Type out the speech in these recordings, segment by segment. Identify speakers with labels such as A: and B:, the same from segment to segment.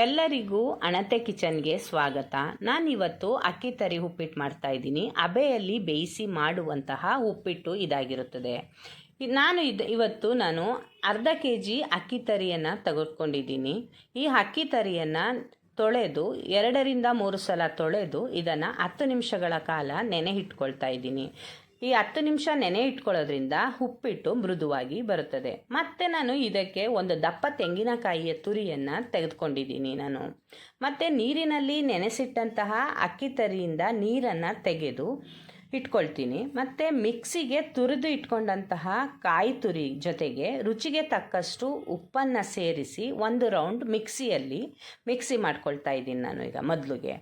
A: ಎಲ್ಲರಿಗೂ ಅಣತೆ ಕಿಚನ್ಗೆ ಸ್ವಾಗತ. ನಾನಿವತ್ತು ಅಕ್ಕಿ ತರಿ ಉಪ್ಪಿಟ್ಟು ಮಾಡ್ತಾ ಇದ್ದೀನಿ. ಹಬೆಯಲ್ಲಿ ಬೇಯಿಸಿ ಮಾಡುವಂತಹ ಉಪ್ಪಿಟ್ಟು ಇದಾಗಿರುತ್ತದೆ. ಇವತ್ತು ನಾನು ಅರ್ಧ kg ಅಕ್ಕಿ ತರಿಯನ್ನು ತೆಗೆದುಕೊಂಡಿದ್ದೀನಿ. ಈ ಅಕ್ಕಿ ತರಿಯನ್ನು ತೊಳೆದು 2 ರಿಂದ 3 ಸಲ ತೊಳೆದು ಇದನ್ನು 10 ನಿಮಿಷಗಳ ಕಾಲ ನೆನೆ ಇಟ್ಕೊಳ್ತಾ ಇದ್ದೀನಿ. ಈ 10 ನಿಮಿಷ ನೆನೆ ಇಟ್ಕೊಳ್ಳೋದ್ರಿಂದ ಉಪ್ಪಿಟ್ಟು ಮೃದುವಾಗಿ ಬರುತ್ತದೆ. ಮತ್ತು ನಾನು ಇದಕ್ಕೆ ಒಂದು ದಪ್ಪ ತೆಂಗಿನಕಾಯಿಯ ತುರಿಯನ್ನು ತೆಗೆದುಕೊಂಡಿದ್ದೀನಿ ನಾನು. ಮತ್ತು ನೀರಿನಲ್ಲಿ ನೆನೆಸಿಟ್ಟಂತಹ ಅಕ್ಕಿ ತರಿಯಿಂದ ನೀರನ್ನು ತೆಗೆದು ಇಟ್ಕೊಳ್ತೀನಿ. ಮತ್ತು ಮಿಕ್ಸಿಗೆ ತುರಿದು ಇಟ್ಕೊಂಡಂತಹ ಕಾಯಿ ತುರಿ ಜೊತೆಗೆ ರುಚಿಗೆ ತಕ್ಕಷ್ಟು ಉಪ್ಪನ್ನು ಸೇರಿಸಿ 1 ರೌಂಡ್ ಮಿಕ್ಸಿ ಮಾಡ್ಕೊಳ್ತಾ ಇದ್ದೀನಿ ನಾನು. ಈಗ ಮೊದಲಿಗೆ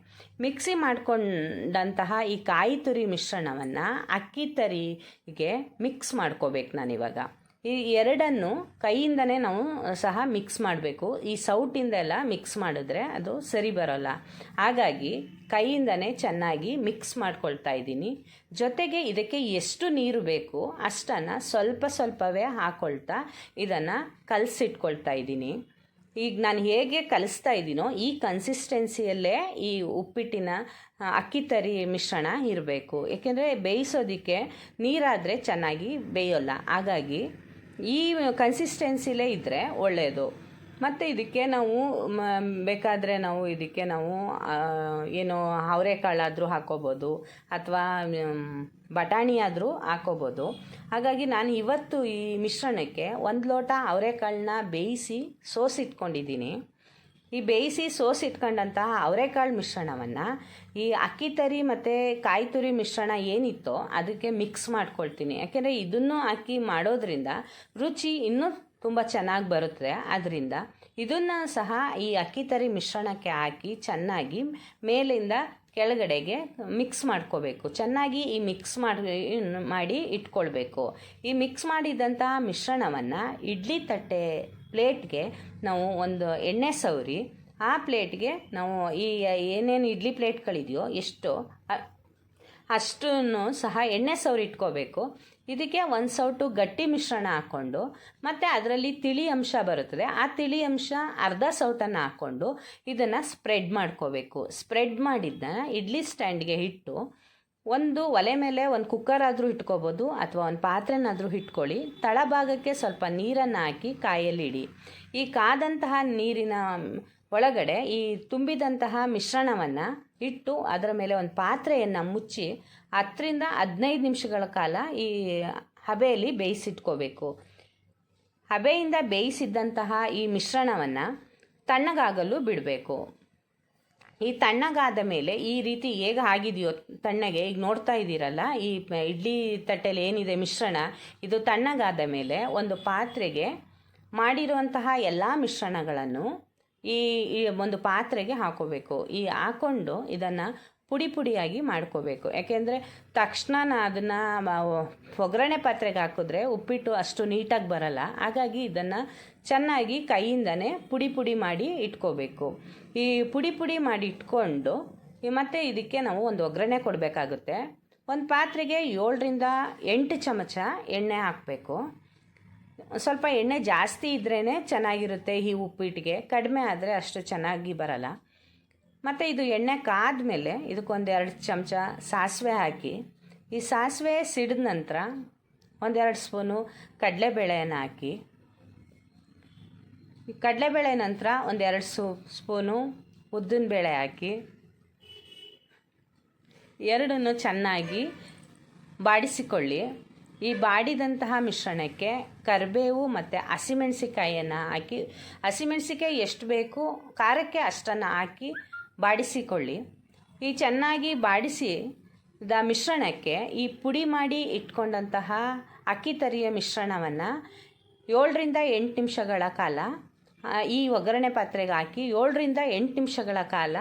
A: ಮಿಕ್ಸಿ ಮಾಡ್ಕೊಂಡಂತಹ ಈ ಕಾಯಿ ತುರಿ ಮಿಶ್ರಣವನ್ನು ಅಕ್ಕಿ ತರಿಗೆ ಮಿಕ್ಸ್ ಮಾಡ್ಕೋಬೇಕು ನಾನಿವಾಗ. ಈ ಎರಡನ್ನು ಕೈಯಿಂದನೇ ನಾವು ಸಹ ಮಿಕ್ಸ್ ಮಾಡಬೇಕು. ಈ ಸೌಟಿಂದೆಲ್ಲ ಮಿಕ್ಸ್ ಮಾಡಿದ್ರೆ ಅದು ಸರಿ ಬರೋಲ್ಲ. ಹಾಗಾಗಿ ಕೈಯಿಂದನೇ ಚೆನ್ನಾಗಿ ಮಿಕ್ಸ್ ಮಾಡ್ಕೊಳ್ತಾ ಇದ್ದೀನಿ. ಜೊತೆಗೆ ಇದಕ್ಕೆ ಎಷ್ಟು ನೀರು ಬೇಕು ಅಷ್ಟನ್ನು ಸ್ವಲ್ಪವೇ ಹಾಕ್ಕೊಳ್ತಾ ಇದನ್ನು ಕಲಸಿಟ್ಕೊಳ್ತಾ ಇದ್ದೀನಿ. ಈಗ ನಾನು ಹೇಗೆ ಕಲಿಸ್ತಾ ಇದ್ದೀನೋ ಈ ಕನ್ಸಿಸ್ಟೆನ್ಸಿಯಲ್ಲೇ ಈ ಉಪ್ಪಿಟ್ಟಿನ ಅಕ್ಕಿ ತರಿ ಮಿಶ್ರಣ ಇರಬೇಕು. ಏಕೆಂದರೆ ಬೇಯಿಸೋದಕ್ಕೆ ನೀರಾದರೆ ಚೆನ್ನಾಗಿ ಬೇಯೋಲ್ಲ. ಹಾಗಾಗಿ ಈ ಕನ್ಸಿಸ್ಟೆನ್ಸಿಲೇ ಇದ್ದರೆ ಒಳ್ಳೆಯದು. ಮತ್ತು ಇದಕ್ಕೆ ಬೇಕಾದರೆ ನಾವು ಏನು ಅವರೆಕಾಳಾದರೂ ಹಾಕ್ಕೋಬೋದು ಅಥವಾ ಬಟಾಣಿ ಆದರೂ ಹಾಕ್ಕೋಬೋದು. ಹಾಗಾಗಿ ನಾನು ಇವತ್ತು ಈ ಮಿಶ್ರಣಕ್ಕೆ 1 ಲೋಟ ಅವರೆಕಾಳನ್ನ ಬೇಯಿಸಿ ಸೋಸಿಟ್ಕೊಂಡಿದ್ದೀನಿ. ಈ ಬೇಯಿಸಿ ಸೋಸಿಟ್ಕೊಂಡಂತಹ ಅವರೆಕಾಳು ಮಿಶ್ರಣವನ್ನು ಈ ಅಕ್ಕಿ ತರಿ ಮತ್ತು ಕಾಯಿ ತುರಿ ಮಿಶ್ರಣ ಏನಿತ್ತೋ ಅದಕ್ಕೆ ಮಿಕ್ಸ್ ಮಾಡ್ಕೊಳ್ತೀನಿ. ಯಾಕೆಂದರೆ ಇದನ್ನು ಹಾಕಿ ಮಾಡೋದ್ರಿಂದ ರುಚಿ ಇನ್ನೂ ತುಂಬ ಚೆನ್ನಾಗಿ ಬರುತ್ತೆ. ಆದ್ದರಿಂದ ಇದನ್ನು ಸಹ ಈ ಅಕ್ಕಿ ತರಿ ಮಿಶ್ರಣಕ್ಕೆ ಹಾಕಿ ಚೆನ್ನಾಗಿ ಮೇಲಿಂದ ಕೆಳಗಡೆಗೆ ಮಿಕ್ಸ್ ಮಾಡ್ಕೋಬೇಕು. ಚೆನ್ನಾಗಿ ಈ ಮಿಕ್ಸ್ ಮಾಡಿ ಇಟ್ಕೊಳ್ಬೇಕು. ಈ ಮಿಕ್ಸ್ ಮಾಡಿದಂತಹ ಮಿಶ್ರಣವನ್ನು ಇಡ್ಲಿ ತಟ್ಟೆ ಪ್ಲೇಟ್ಗೆ ನಾವು ಒಂದು ಎಣ್ಣೆ ಸವರಿ ಆ ಪ್ಲೇಟ್ಗೆ ನಾವು ಈ ಏನೇನು ಇಡ್ಲಿ ಪ್ಲೇಟ್ಗಳಿದೆಯೋ ಅಷ್ಟನ್ನು ಸಹ ಎಣ್ಣೆ ಸವರಿ ಇಟ್ಕೋಬೇಕು. ಇದಕ್ಕೆ 1 ಸೌಟು ಗಟ್ಟಿ ಮಿಶ್ರಣ ಹಾಕ್ಕೊಂಡು ಮತ್ತು ಅದರಲ್ಲಿ ತಿಳಿ ಅಂಶ ಬರುತ್ತದೆ. ಆ ತಿಳಿ ಅಂಶ ಅರ್ಧ ಸೌಟನ್ನು ಹಾಕ್ಕೊಂಡು ಇದನ್ನು ಸ್ಪ್ರೆಡ್ ಮಾಡ್ಕೋಬೇಕು. ಸ್ಪ್ರೆಡ್ ಮಾಡಿದ್ದನ್ನ ಇಡ್ಲಿ ಸ್ಟ್ಯಾಂಡ್ಗೆ ಇಟ್ಟು ಒಂದು ಒಲೆ ಮೇಲೆ ಒಂದು ಕುಕ್ಕರ್ ಆದರೂ ಇಟ್ಕೋಬೋದು ಅಥವಾ ಒಂದು ಪಾತ್ರೆನಾದರೂ ಇಟ್ಕೊಳ್ಳಿ. ತಳಭಾಗಕ್ಕೆ ಸ್ವಲ್ಪ ನೀರನ್ನು ಹಾಕಿ ಕಾಯಲ್ಲಿ ಇಡಿ. ಈ ಕಾದಂತಹ ನೀರಿನ ಒಳಗಡೆ ಈ ತುಂಬಿದಂತಹ ಮಿಶ್ರಣವನ್ನು ಇಟ್ಟು ಅದರ ಮೇಲೆ ಒಂದು ಪಾತ್ರೆಯನ್ನು ಮುಚ್ಚಿ 10 ರಿಂದ 15 ನಿಮಿಷಗಳ ಕಾಲ ಈ ಹಬೆಯಲ್ಲಿ ಬೇಯಿಸಿಟ್ಕೋಬೇಕು. ಹಬೆಯಿಂದ ಬೇಯಿಸಿದ್ದಂತಹ ಈ ಮಿಶ್ರಣವನ್ನು ತಣ್ಣಗಾಗಲು ಬಿಡಬೇಕು. ಈ ತಣ್ಣಗಾದ ಮೇಲೆ ಈ ರೀತಿ ಹೇಗೆ ಆಗಿದೆಯೋ ತಣ್ಣಗೆ ಈಗ ನೋಡ್ತಾ ಇದ್ದೀರಲ್ಲ, ಈ ಇಡ್ಲಿ ತಟ್ಟೆಲಿ ಏನಿದೆ ಮಿಶ್ರಣ ಇದು ತಣ್ಣಗಾದ ಮೇಲೆ ಒಂದು ಪಾತ್ರೆಗೆ ಮಾಡಿರುವಂತಹ ಎಲ್ಲ ಮಿಶ್ರಣಗಳನ್ನು ಈ ಒಂದು ಪಾತ್ರೆಗೆ ಹಾಕೋಬೇಕು. ಹಾಕ್ಕೊಂಡು ಇದನ್ನು ಪುಡಿಯಾಗಿ ಮಾಡ್ಕೋಬೇಕು. ಯಾಕೆಂದರೆ ತಕ್ಷಣ ಅದನ್ನು ಒಗ್ಗರಣೆ ಪಾತ್ರೆಗೆ ಹಾಕಿದ್ರೆ ಉಪ್ಪಿಟ್ಟು ಅಷ್ಟು ನೀಟಾಗಿ ಬರಲ್ಲ. ಹಾಗಾಗಿ ಇದನ್ನು ಚೆನ್ನಾಗಿ ಕೈಯಿಂದನೇ ಪುಡಿ ಮಾಡಿ ಇಟ್ಕೋಬೇಕು. ಈ ಪುಡಿ ಮಾಡಿ ಇಟ್ಕೊಂಡು ಮತ್ತು ಇದಕ್ಕೆ ನಾವು ಒಂದು ಒಗ್ಗರಣೆ ಕೊಡಬೇಕಾಗುತ್ತೆ. ಒಂದು ಪಾತ್ರೆಗೆ 7 ರಿಂದ 8 ಚಮಚ ಎಣ್ಣೆ ಹಾಕಬೇಕು. ಸ್ವಲ್ಪ ಎಣ್ಣೆ ಜಾಸ್ತಿ ಇದ್ರೇ ಚೆನ್ನಾಗಿರುತ್ತೆ ಈ ಉಪ್ಪಿಟ್ಟಿಗೆ, ಕಡಿಮೆ ಆದರೆ ಅಷ್ಟು ಚೆನ್ನಾಗಿ ಬರಲ್ಲ. ಮತ್ತು ಇದು ಎಣ್ಣೆ ಕಾದ್ಮೇಲೆ ಇದಕ್ಕೊಂದು 2 ಚಮಚ ಸಾಸಿವೆ ಹಾಕಿ ಈ ಸಾಸಿವೆ ಸಿಡಿದ ನಂತರ 1-2 ಸ್ಪೂನು ಕಡಲೆಬೇಳೆಯನ್ನು ಹಾಕಿ ಈ ಕಡಲೆಬೇಳೆ ನಂತರ 1-2 ಸ್ಪೂನು ಉದ್ದಿನಬೇಳೆ ಹಾಕಿ ಎರಡನ್ನು ಚೆನ್ನಾಗಿ ಬಾಡಿಸಿಕೊಳ್ಳಿ. ಈ ಬಾಡಿದಂತಹ ಮಿಶ್ರಣಕ್ಕೆ ಕರಿಬೇವು ಮತ್ತು ಹಸಿಮೆಣಸಿಕಾಯಿಯನ್ನು ಹಾಕಿ, ಹಸಿಮೆಣಸಿಕಾಯಿ ಎಷ್ಟು ಬೇಕು ಖಾರಕ್ಕೆ ಅಷ್ಟನ್ನು ಹಾಕಿ ಬಾಡಿಸಿಕೊಳ್ಳಿ. ಈ ಚೆನ್ನಾಗಿ ಬಾಡಿಸಿದ ಮಿಶ್ರಣಕ್ಕೆ ಈ ಪುಡಿ ಮಾಡಿ ಇಟ್ಕೊಂಡಂತಹ ಅಕ್ಕಿ ತರಿಯ ಮಿಶ್ರಣವನ್ನು 7 ರಿಂದ 8 ನಿಮಿಷಗಳ ಕಾಲ ಈ ಒಗ್ಗರಣೆ ಪಾತ್ರೆಗೆ ಹಾಕಿ 7 ರಿಂದ 8 ನಿಮಿಷಗಳ ಕಾಲ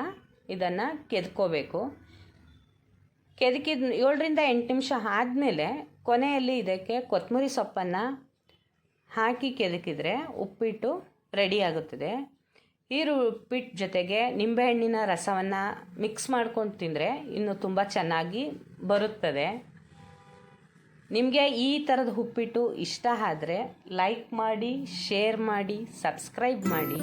A: ಇದನ್ನು ಕೆದ್ಕೋಬೇಕು. 7 ರಿಂದ 8 ನಿಮಿಷ ಆದಮೇಲೆ ಕೊನೆಯಲ್ಲಿ ಇದಕ್ಕೆ ಕೊತ್ತಂಬರಿ ಸೊಪ್ಪನ್ನು ಹಾಕಿ ಕೆದಕಿದರೆ ಉಪ್ಪಿಟ್ಟು ರೆಡಿ ಆಗುತ್ತದೆ. ಈ ಉಪ್ಪಿಟ್ಟು ಜೊತೆಗೆ ನಿಂಬೆಹಣ್ಣಿನ ರಸವನ್ನು ಮಿಕ್ಸ್ ಮಾಡ್ಕೊಂಡು ತಿಂದರೆ ಇನ್ನೂ ತುಂಬ ಚೆನ್ನಾಗಿ ಬರುತ್ತದೆ. ನಿಮಗೆ ಈ ಥರದ ಉಪ್ಪಿಟ್ಟು ಇಷ್ಟ ಆದರೆ ಲೈಕ್ ಮಾಡಿ, ಶೇರ್ ಮಾಡಿ, ಸಬ್ಸ್ಕ್ರೈಬ್ ಮಾಡಿ.